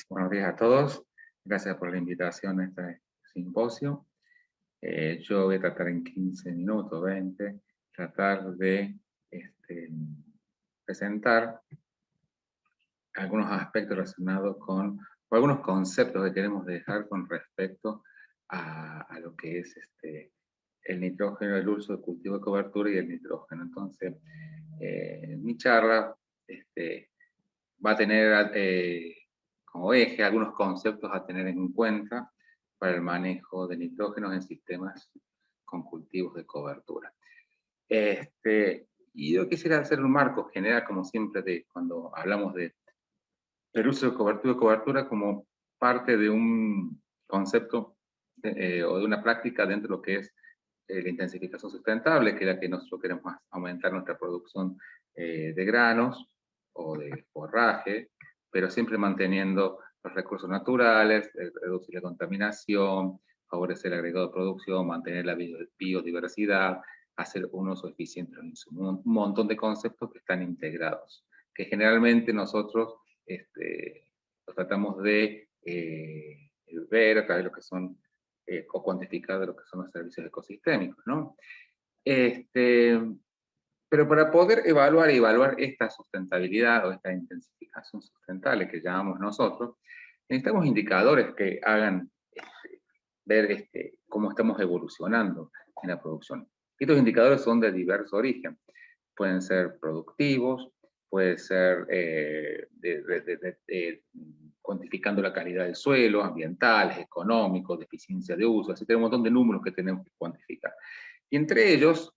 Buenos días a todos. Gracias por la invitación a este simposio. Yo voy a tratar en 15 minutos, 20, tratar de presentar algunos aspectos relacionados con, o algunos conceptos que queremos dejar con respecto a lo que es el nitrógeno, el uso de cultivo de cobertura y el nitrógeno. Entonces, mi charla va a tener como eje algunos conceptos a tener en cuenta para el manejo de nitrógenos en sistemas con cultivos de cobertura. Y yo quisiera hacer un marco general, como siempre, de cuando hablamos del uso de cobertura como parte de un concepto o de una práctica dentro de lo que es la intensificación sustentable, que es la que nosotros queremos aumentar nuestra producción de granos o de forraje, pero siempre manteniendo los recursos naturales, reducir la contaminación, favorecer el agregado de producción, mantener la biodiversidad, hacer un uso eficiente de los insumos, un montón de conceptos que están integrados, que generalmente nosotros los tratamos de ver a través de lo que son, o cuantificar de lo que son los servicios ecosistémicos, ¿no? Pero para poder evaluar esta sustentabilidad o esta intensificación sustentable que llamamos nosotros, necesitamos indicadores que hagan ver cómo estamos evolucionando en la producción. Estos indicadores son de diverso origen. Pueden ser productivos, puede ser cuantificando la calidad del suelo, ambientales, económicos, de eficiencia de uso, así que hay un montón de números que tenemos que cuantificar. Y entre ellos,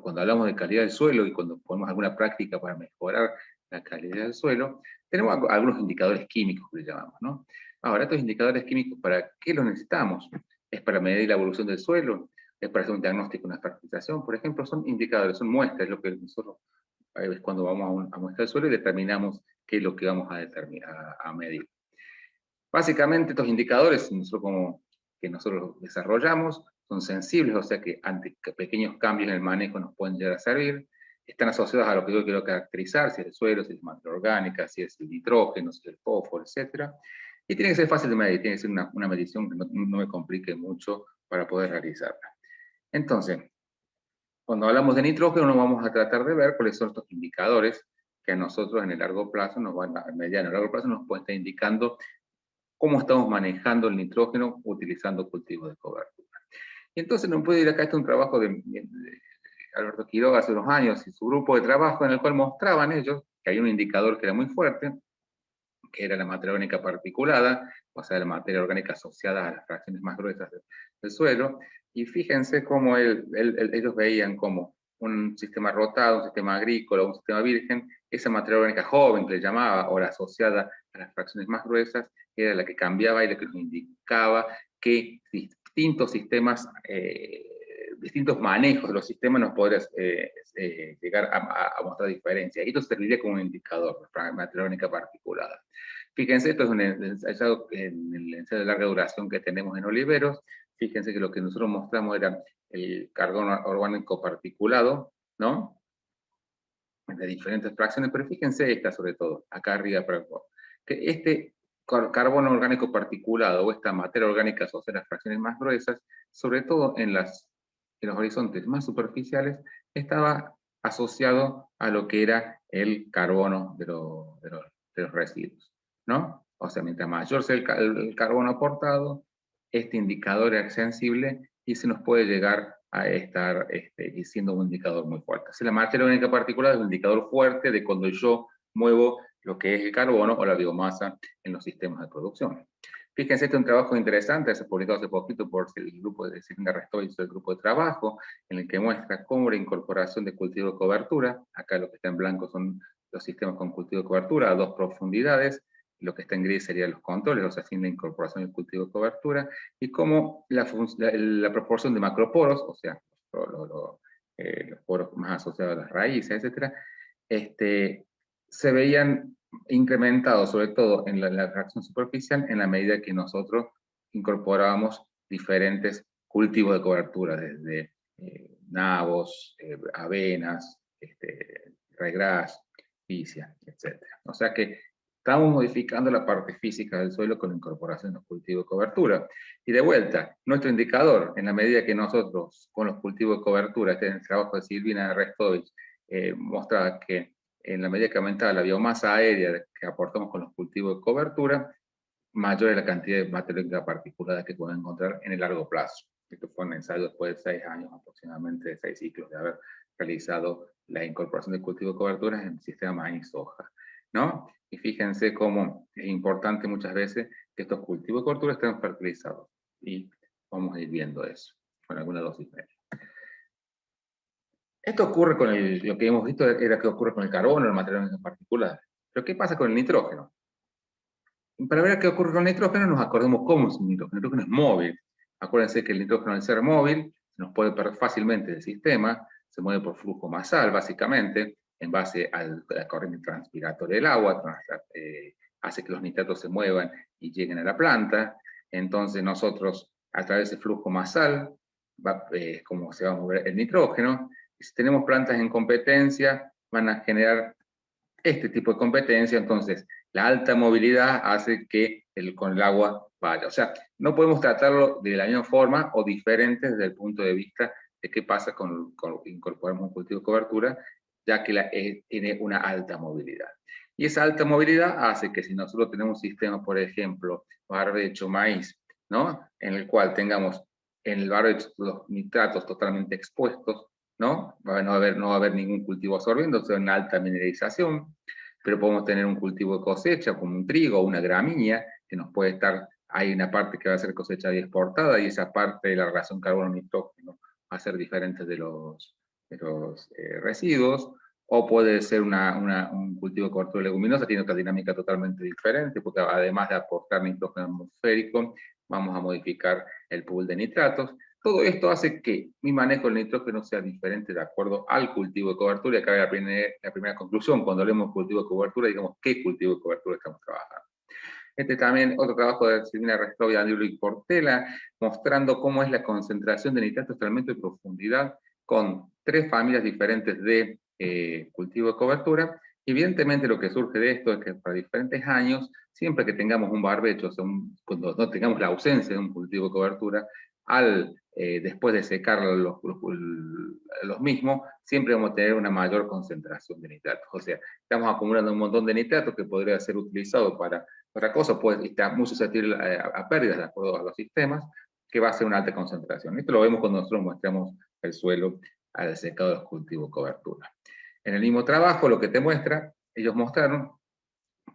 cuando hablamos de calidad del suelo y cuando ponemos alguna práctica para mejorar la calidad del suelo, tenemos algunos indicadores químicos que le llamamos, ¿no? Ahora, estos indicadores químicos, ¿para qué los necesitamos? ¿Es para medir la evolución del suelo? ¿Es para hacer un diagnóstico, una fertilización? Por ejemplo, son indicadores, son muestras, lo que nosotros es cuando vamos a muestrar el suelo y determinamos qué es lo que vamos a medir. Básicamente, estos indicadores, que nosotros desarrollamos, son sensibles, o sea que ante pequeños cambios en el manejo nos pueden llegar a servir. Están asociados a lo que yo quiero caracterizar, si es el suelo, si es la materia orgánica, si es el nitrógeno, si es el fósforo, etc. Y tiene que ser fácil de medir, tiene que ser una medición que no me complique mucho para poder realizarla. Entonces, cuando hablamos de nitrógeno, nos vamos a tratar de ver cuáles son estos indicadores que a nosotros en el largo plazo, a mediano y largo plazo, nos pueden estar indicando cómo estamos manejando el nitrógeno utilizando cultivos de cobertura. Y entonces nos puede ir acá, un trabajo de Alberto Quiroga hace unos años y su grupo de trabajo en el cual mostraban ellos que hay un indicador que era muy fuerte, que era la materia orgánica particulada, o sea, la materia orgánica asociada a las fracciones más gruesas del suelo, y fíjense cómo ellos veían como un sistema rotado, un sistema agrícola, un sistema virgen, esa materia orgánica joven que le llamaba, o la asociada a las fracciones más gruesas, era la que cambiaba y la que nos indicaba que distintos sistemas, distintos manejos de los sistemas nos podrían llegar a mostrar diferencias. Y esto serviría como un indicador, la materia orgánica particulada. Fíjense, esto es un ensayo, en el ensayo de larga duración que tenemos en Oliveros. Fíjense que lo que nosotros mostramos era el carbono orgánico particulado, ¿no? De diferentes fracciones, pero fíjense esta sobre todo, acá arriba, que este carbono orgánico particulado o esta materia orgánica asociada a las fracciones más gruesas, sobre todo en los horizontes más superficiales, estaba asociado a lo que era el carbono de los residuos, ¿no? O sea, mientras mayor sea el carbono aportado, este indicador es sensible y se nos puede llegar a estar siendo un indicador muy fuerte. Así, la materia orgánica particular es un indicador fuerte de cuando yo muevo lo que es el carbono o la biomasa en los sistemas de producción. Fíjense, este es un trabajo interesante, se publicó hace poquito por el grupo de Silvina Restovich, el grupo de trabajo, en el que muestra cómo la incorporación de cultivo de cobertura, acá lo que está en blanco son los sistemas con cultivo de cobertura a 2 profundidades, lo que está en gris serían los controles, o sea, sin la incorporación del cultivo de cobertura, y cómo la proporción de macroporos, o sea, los poros más asociados a las raíces, etcétera, se veían incrementados, sobre todo en la reacción superficial, en la medida que nosotros incorporábamos diferentes cultivos de cobertura, desde nabos, avenas, regras, picia, etc. O sea que estamos modificando la parte física del suelo con la incorporación de los cultivos de cobertura. Y de vuelta, nuestro indicador, en la medida que nosotros, con los cultivos de cobertura, este es el trabajo de Silvina Restovich, mostraba que en la medida que aumentaba la biomasa aérea que aportamos con los cultivos de cobertura, mayor es la cantidad de materia particulada que pueden encontrar en el largo plazo. Esto fue un ensayo después de 6 años, aproximadamente de 6 ciclos, de haber realizado la incorporación de cultivo de cobertura en el sistema maíz-soja, ¿no? Y fíjense cómo es importante muchas veces que estos cultivos de cobertura estén fertilizados. Y vamos a ir viendo eso, con alguna dosis media. Esto ocurre con lo que hemos visto era que ocurre con el carbono, el material en particular. Pero ¿qué pasa con el nitrógeno? Para ver qué ocurre con el nitrógeno, nos acordemos cómo es un nitrógeno. El nitrógeno es móvil. Acuérdense que el nitrógeno, al ser móvil, se nos puede perder fácilmente del sistema, se mueve por flujo masal, básicamente, en base a la corriente transpiratoria del agua, hace que los nitratos se muevan y lleguen a la planta. Entonces nosotros, a través del flujo masal, como se va a mover el nitrógeno. Si tenemos plantas en competencia, van a generar este tipo de competencia, entonces la alta movilidad hace que con el agua vaya. O sea, no podemos tratarlo de la misma forma o diferente desde el punto de vista de qué pasa con incorporamos un cultivo de cobertura, ya que tiene una alta movilidad. Y esa alta movilidad hace que si nosotros tenemos un sistema, por ejemplo, barbecho, maíz, ¿no? En el cual tengamos en el barbecho los nitratos totalmente expuestos, ¿no? No va a haber ningún cultivo absorbiendo, o sea, una alta mineralización, pero podemos tener un cultivo de cosecha, como un trigo o una gramínea, que nos puede estar, hay una parte que va a ser cosechada y exportada, y esa parte de la relación carbono-nitrógeno va a ser diferente de los residuos, o puede ser un cultivo de cobertura leguminosa, tiene otra dinámica totalmente diferente, porque además de aportar nitrógeno atmosférico, vamos a modificar el pool de nitratos. Todo esto hace que mi manejo del nitrógeno sea diferente de acuerdo al cultivo de cobertura, y acá la primera conclusión, cuando hablemos de cultivo de cobertura, digamos qué cultivo de cobertura estamos trabajando. También otro trabajo de Silvina Restovich, Andriulo y Portela, mostrando cómo es la concentración de nitratos totalmente de profundidad con 3 familias diferentes de cultivo de cobertura. Evidentemente lo que surge de esto es que para diferentes años, siempre que tengamos un barbecho, o sea, cuando no tengamos la ausencia de un cultivo de cobertura, después de secar los mismos, siempre vamos a tener una mayor concentración de nitratos. O sea, estamos acumulando un montón de nitratos que podría ser utilizado para otra cosa, pues está muy susceptible a pérdidas de acuerdo a los sistemas, que va a ser una alta concentración. Esto lo vemos cuando nosotros muestramos el suelo al secado de los cultivos de cobertura. En el mismo trabajo, lo que te muestra, ellos mostraron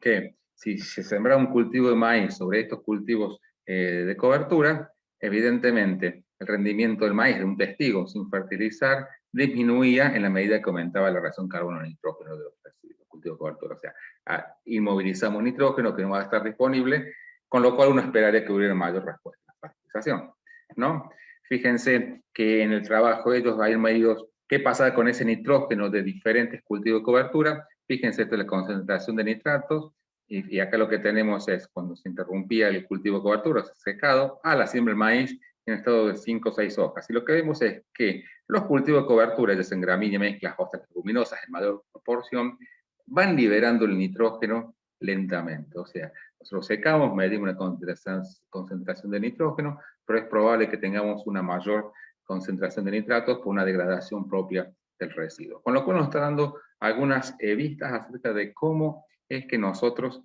que si se sembraba un cultivo de maíz sobre estos cultivos de cobertura, evidentemente el rendimiento del maíz de un testigo sin fertilizar disminuía en la medida que aumentaba la relación carbono-nitrógeno de los cultivos de cobertura. O sea, inmovilizamos nitrógeno que no va a estar disponible, con lo cual uno esperaría que hubiera mayor respuesta a la fertilización, ¿no? Fíjense que en el trabajo ellos hay medidos qué pasa con ese nitrógeno de diferentes cultivos de cobertura. Fíjense, esta es la concentración de nitratos, y acá lo que tenemos es cuando se interrumpía el cultivo de cobertura, secado, a la siembra del maíz en estado de 5 o 6 hojas. Y lo que vemos es que los cultivos de cobertura, ya sean gramínea, mezclas, hostas leguminosas en mayor proporción, van liberando el nitrógeno lentamente. O sea, nosotros secamos, medimos una concentración de nitrógeno, pero es probable que tengamos una mayor concentración de nitratos por una degradación propia del residuo. Con lo cual nos está dando algunas vistas acerca de cómo es que nosotros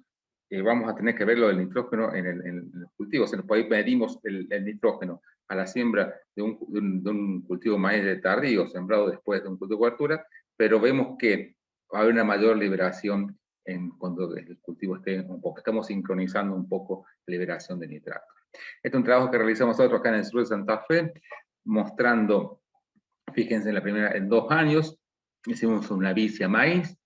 vamos a tener que ver lo del nitrógeno en los cultivos. Por ahí medimos el nitrógeno a la siembra de un cultivo maíz de tardío, sembrado después de un cultivo de cobertura, pero vemos que va a haber una mayor liberación cuando el cultivo esté un poco, estamos sincronizando un poco la liberación de nitrato. Este es un trabajo que realizamos nosotros acá en el sur de Santa Fe, mostrando, fíjense, en 2 años, hicimos una vicia maíz.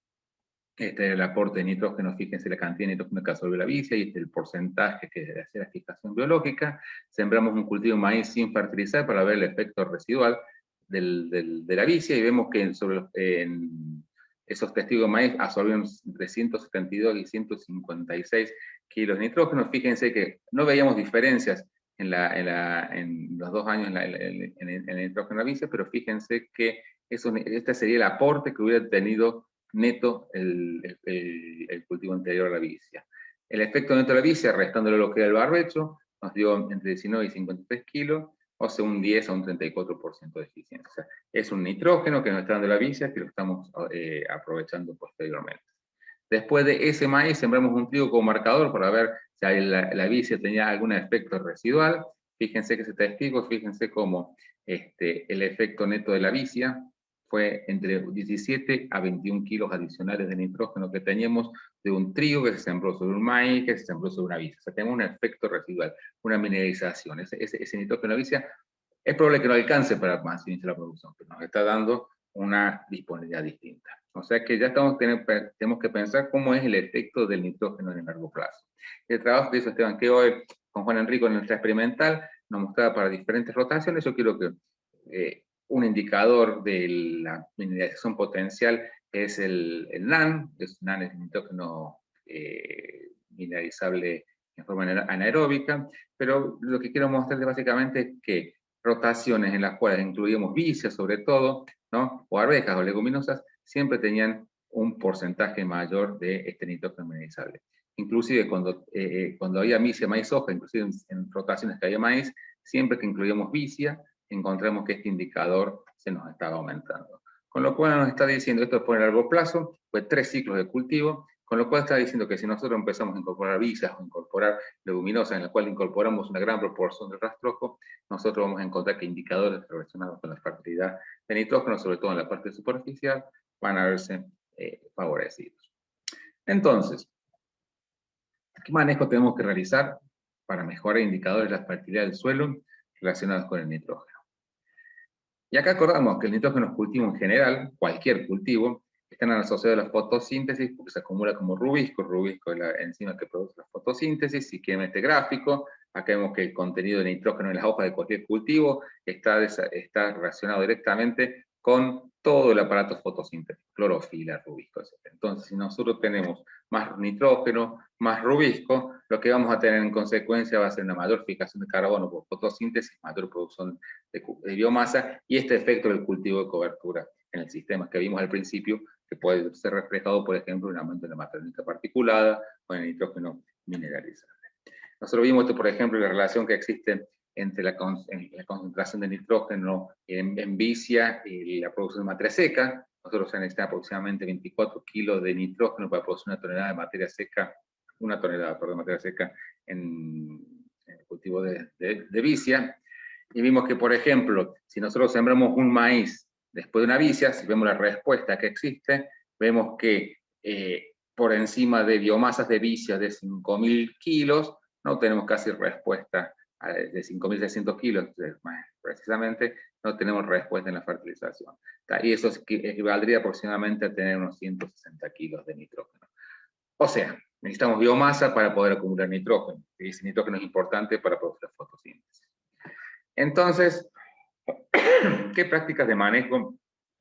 Este es el aporte de nitrógeno, fíjense la cantidad de nitrógeno que absorbe la vicia, y este es el porcentaje que hace la fijación biológica. Sembramos un cultivo de maíz sin fertilizar para ver el efecto residual de la vicia, y vemos que en esos testigos de maíz absorbieron entre 172 y 156 kilos de nitrógeno. Fíjense que no veíamos diferencias en los 2 años en el nitrógeno de la vicia, pero fíjense que este sería el aporte que hubiera tenido neto el cultivo anterior a la vicia. El efecto neto de la vicia, restándole lo que era el barbecho, nos dio entre 19 y 53 kilos, o sea, un 10 a un 34% de eficiencia. O sea, es un nitrógeno que nos está dando la vicia, que lo estamos aprovechando posteriormente. Después de ese maíz, sembramos un trigo como marcador para ver si la vicia tenía algún efecto residual. Fíjense que ese testigo, fíjense cómo el efecto neto de la vicia fue entre 17 a 21 kilos adicionales de nitrógeno que teníamos de un trigo que se sembró sobre un maíz, que se sembró sobre una vicia. O sea, tenemos un efecto residual, una mineralización. Ese nitrógeno de la vicia es probable que no alcance para maximizar la producción, pero nos está dando una disponibilidad distinta. O sea que ya tenemos que pensar cómo es el efecto del nitrógeno en el largo plazo. El trabajo que hizo Esteban que hoy con Juan Enrico en nuestra experimental nos mostraba para diferentes rotaciones. Yo quiero que un indicador de la mineralización potencial es el NAN, NAN es el nitrógeno mineralizable en forma anaeróbica, pero lo que quiero mostrarles básicamente es que rotaciones en las cuales incluíamos vicias sobre todo, ¿no?, o arvejas o leguminosas, siempre tenían un porcentaje mayor de este nitrógeno mineralizable. Inclusive cuando había vicia, maíz, soja, inclusive en rotaciones que había maíz, siempre que incluíamos vicia, encontramos que este indicador se nos estaba aumentando. Con lo cual nos está diciendo, esto es por el largo plazo, fue 3 ciclos de cultivo, con lo cual está diciendo que si nosotros empezamos a incorporar vicias o incorporar leguminosas en la cual incorporamos una gran proporción de rastrojo, nosotros vamos a encontrar que indicadores relacionados con la fertilidad de nitrógeno, sobre todo en la parte superficial, van a verse favorecidos. Entonces, ¿qué manejo tenemos que realizar para mejorar indicadores de la fertilidad del suelo relacionados con el nitrógeno? Y acá acordamos que el nitrógeno es cultivo en general, cualquier cultivo, están asociados a la fotosíntesis porque se acumula como rubisco. Rubisco es la enzima que produce la fotosíntesis. Si quieren este gráfico, acá vemos que el contenido de nitrógeno en las hojas de cualquier cultivo está relacionado directamente con todo el aparato fotosíntesis, clorofila, rubisco, etc. Entonces, si nosotros tenemos más nitrógeno, más rubisco, lo que vamos a tener en consecuencia va a ser una mayor fijación de carbono por fotosíntesis, mayor producción de biomasa, y este efecto del cultivo de cobertura en el sistema que vimos al principio, que puede ser reflejado, por ejemplo, en un aumento de la materia orgánica particulada o en el nitrógeno mineralizable. Nosotros vimos esto, por ejemplo, la relación que existe entre la concentración de nitrógeno en vicia y la producción de materia seca. Nosotros necesitamos aproximadamente 24 kilos de nitrógeno para producir una tonelada de materia seca, de materia seca en el cultivo de vicia. Y vimos que, por ejemplo, si nosotros sembramos un maíz después de una vicia, si vemos la respuesta que existe, vemos que por encima de biomasas de vicia de 5.000 kilos, no tenemos casi respuesta de 5.600 kilos, precisamente, no tenemos respuesta en la fertilización. Y eso equivaldría aproximadamente a tener unos 160 kilos de nitrógeno. O sea, necesitamos biomasa para poder acumular nitrógeno, y ese nitrógeno es importante para producir la fotosíntesis. Entonces, ¿qué prácticas de manejo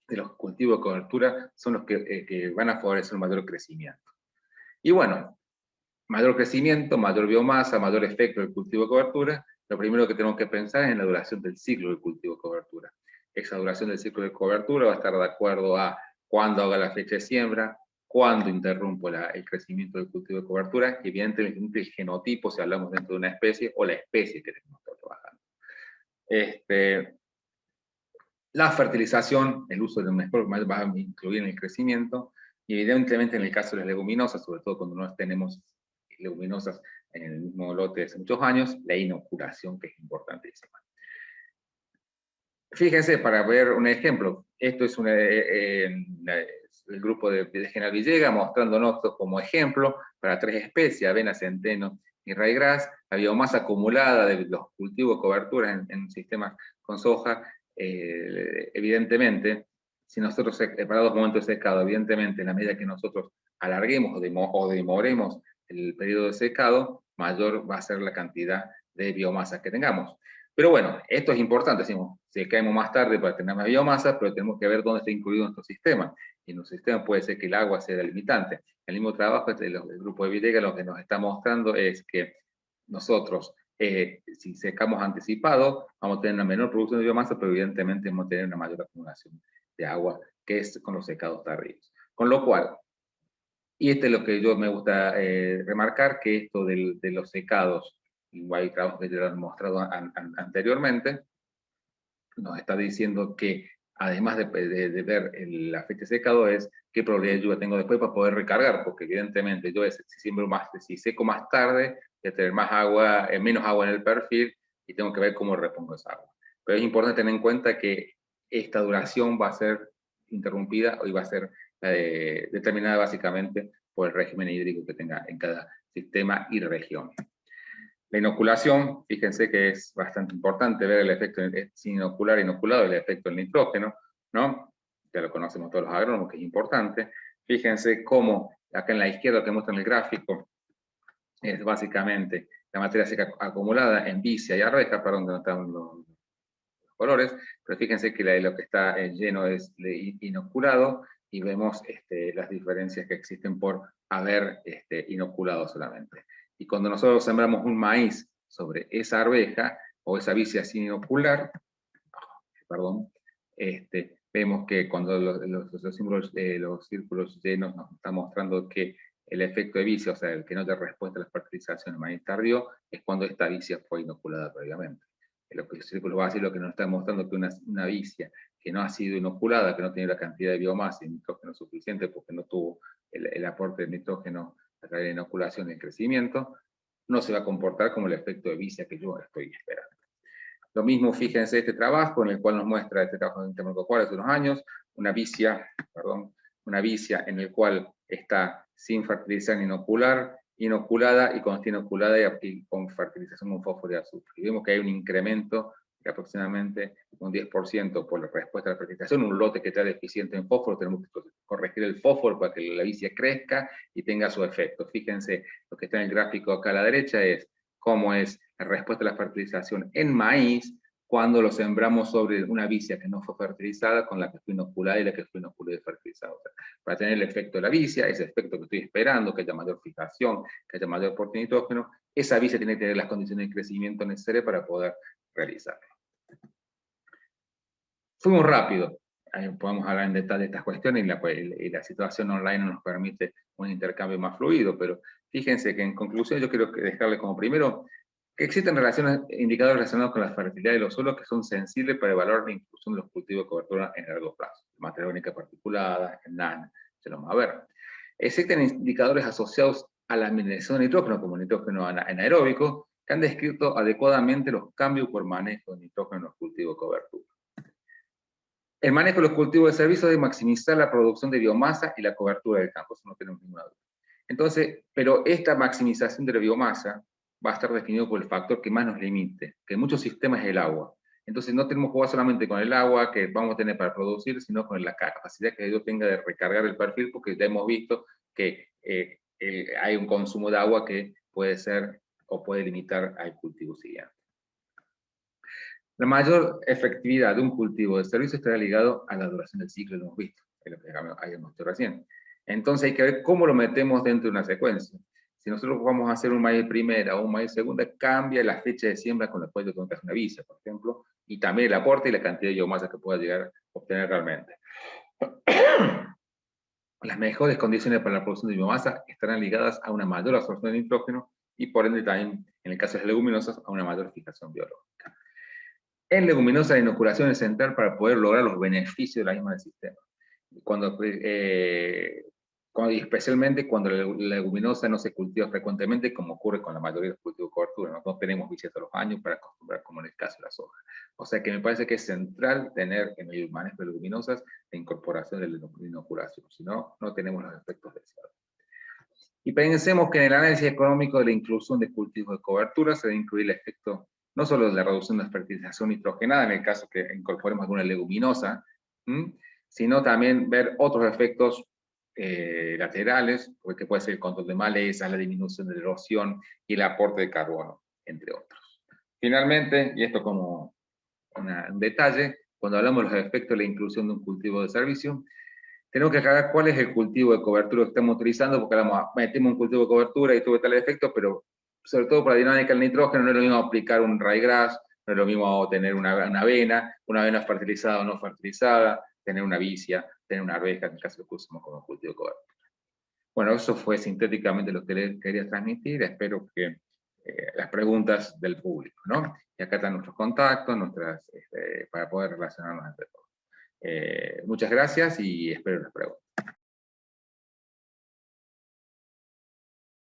de los cultivos de cobertura son los que van a favorecer un mayor crecimiento? Y bueno, mayor crecimiento, mayor biomasa, mayor efecto del cultivo de cobertura, lo primero que tenemos que pensar es en la duración del ciclo del cultivo de cobertura. Esa duración del ciclo de cobertura va a estar de acuerdo a cuándo haga la fecha de siembra, cuándo interrumpo el crecimiento del cultivo de cobertura, y evidentemente el genotipo, si hablamos dentro de una especie, o la especie que tenemos que estar trabajando. La fertilización, el uso de un mejor va a incluir en el crecimiento, y evidentemente en el caso de las leguminosas, sobre todo cuando no tenemos leguminosas en el mismo lote de hace muchos años, la inoculación, que es importantísima. Fíjense, para ver un ejemplo, esto es el grupo de General Villegas, mostrándonos como ejemplo para 3 especies, avena, centeno y raigrás, la biomasa acumulada de los cultivos de cobertura en sistemas con soja, evidentemente, si nosotros, para 2 momentos de secado, evidentemente, en la medida que nosotros alarguemos o demoremos el periodo de secado, mayor va a ser la cantidad de biomasa que tengamos. Pero bueno, esto es importante, decimos, si caemos más tarde para tener más biomasa, pero tenemos que ver dónde está incluido nuestro sistema. Y en nuestro sistema puede ser que el agua sea el limitante. El mismo trabajo del grupo de Villegas lo que nos está mostrando es que nosotros, si secamos anticipado, vamos a tener una menor producción de biomasa, pero evidentemente vamos a tener una mayor acumulación de agua, que es con los secados tardíos. Con lo cual, y este es lo que yo me gusta remarcar, que esto de los secados, igual hay trabajos que ya lo han mostrado anteriormente, nos está diciendo que además de ver la fecha de secado es qué probabilidad de lluvia tengo después para poder recargar, porque evidentemente yo si seco más tarde, voy a tener más agua, menos agua en el perfil y tengo que ver cómo repongo esa agua. Pero es importante tener en cuenta que esta duración va a ser interrumpida y va a ser determinada básicamente por el régimen hídrico que tenga en cada sistema y región. La inoculación, fíjense que es bastante importante ver el efecto sin inocular e inoculado, el efecto del nitrógeno, ¿no? Ya lo conocemos todos los agrónomos, que es importante. Fíjense cómo, acá en la izquierda que muestra en el gráfico, es básicamente la materia seca acumulada en vicia y arveja, perdón, donde están los colores, pero fíjense que lo que está lleno es inoculado, y vemos las diferencias que existen por haber inoculado solamente. Y cuando nosotros sembramos un maíz sobre esa arveja, o esa vicia sin inocular, perdón, vemos que cuando los círculos llenos nos están mostrando que el efecto de vicia, o sea, el que no da respuesta a la fertilización en maíz tardío, es cuando esta vicia fue inoculada previamente. Lo que el círculo va a decir, lo que nos está mostrando que una vicia que no ha sido inoculada, que no tiene la cantidad de biomasa y nitrógeno suficiente porque no tuvo el aporte de nitrógeno a través de la inoculación y el crecimiento, no se va a comportar como el efecto de vicia que yo estoy esperando. Lo mismo, fíjense este trabajo, en el cual nos muestra este trabajo de intermolecular hace unos años, una vicia en el cual está sin fertilizar ni inocular, inoculada y cuando está inoculada y con fertilización con fósforo y azufre. Y vemos que hay un incremento de aproximadamente un 10% por la respuesta a la fertilización. Un lote que está deficiente en fósforo, tenemos que corregir el fósforo para que la vicia crezca y tenga su efecto. Fíjense, lo que está en el gráfico acá a la derecha es cómo es la respuesta a la fertilización en maíz cuando lo sembramos sobre una vicia que no fue fertilizada con la que fue inoculada y la que fue inoculada y fertilizada. O sea, para tener el efecto de la vicia, ese efecto que estoy esperando, que haya mayor fijación, que haya mayor aporte de nitrógeno, esa vicia tiene que tener las condiciones de crecimiento necesarias para poder realizarlo. Fuimos rápido, podemos hablar en detalle de estas cuestiones y la situación online nos permite un intercambio más fluido, pero fíjense que en conclusión yo quiero dejarles como primero que existen indicadores relacionados con la fertilidad de los suelos que son sensibles para evaluar la inclusión de los cultivos de cobertura en largo plazo. Materia orgánica particulada, el NAN, se lo vamos a ver. Existen indicadores asociados a la mineración de nitrógeno, como nitrógeno anaeróbico, que han descrito adecuadamente los cambios por manejo de nitrógeno en los cultivos de cobertura. El manejo de los cultivos de servicio debe maximizar la producción de biomasa y la cobertura del campo, eso no tenemos ninguna duda. Entonces, pero esta maximización de la biomasa va a estar definido por el factor que más nos limite, que en muchos sistemas es el agua. Entonces no tenemos que jugar solamente con el agua que vamos a tener para producir, sino con la capacidad que yo tenga de recargar el perfil, porque ya hemos visto que hay un consumo de agua que puede ser o puede limitar al cultivo siguiente. La mayor efectividad de un cultivo de servicio estará ligado a la duración del ciclo, lo hemos visto, es lo que habíamos visto recién. Entonces hay que ver cómo lo metemos dentro de una secuencia. Si nosotros vamos a hacer un maíz primera o un maíz segunda, cambia la fecha de siembra con la cual yo tengo que hacer una vicia, por ejemplo, y también el aporte y la cantidad de biomasa que pueda llegar a obtener realmente. Las mejores condiciones para la producción de biomasa estarán ligadas a una mayor absorción de nitrógeno y por ende también, en el caso de las leguminosas, a una mayor fijación biológica. En leguminosas, la inoculación es central para poder lograr los beneficios de la misma del sistema. Cuando y especialmente cuando la leguminosa no se cultiva frecuentemente, como ocurre con la mayoría de los cultivos de cobertura. No tenemos visitas todos los años para acostumbrar, como en el caso de la soja. O sea que me parece que es central tener en el manejo de leguminosas la incorporación de la inoculación, si no, no tenemos los efectos deseados. Y pensemos que en el análisis económico de la inclusión de cultivos de cobertura se debe incluir el efecto no solo de la reducción de la fertilización nitrogenada, en el caso que incorporemos alguna leguminosa, sino también ver otros efectos laterales, que puede ser el control de malezas, la disminución de la erosión y el aporte de carbono, entre otros. Finalmente, y esto como un detalle, cuando hablamos de los efectos de la inclusión de un cultivo de servicio, tenemos que aclarar cuál es el cultivo de cobertura que estamos utilizando, porque metemos un cultivo de cobertura y tuve tal efecto, pero sobre todo para la dinámica del nitrógeno no es lo mismo aplicar un ryegrass, no es lo mismo tener una avena fertilizada o no fertilizada, tener una vicia, tener una arveja, en el caso que usamos como cultivo de cobertura. Bueno, eso fue sintéticamente lo que les quería transmitir. Espero que las preguntas del público, ¿no? Y acá están nuestros contactos, para poder relacionarnos entre todos. Muchas gracias y espero las preguntas.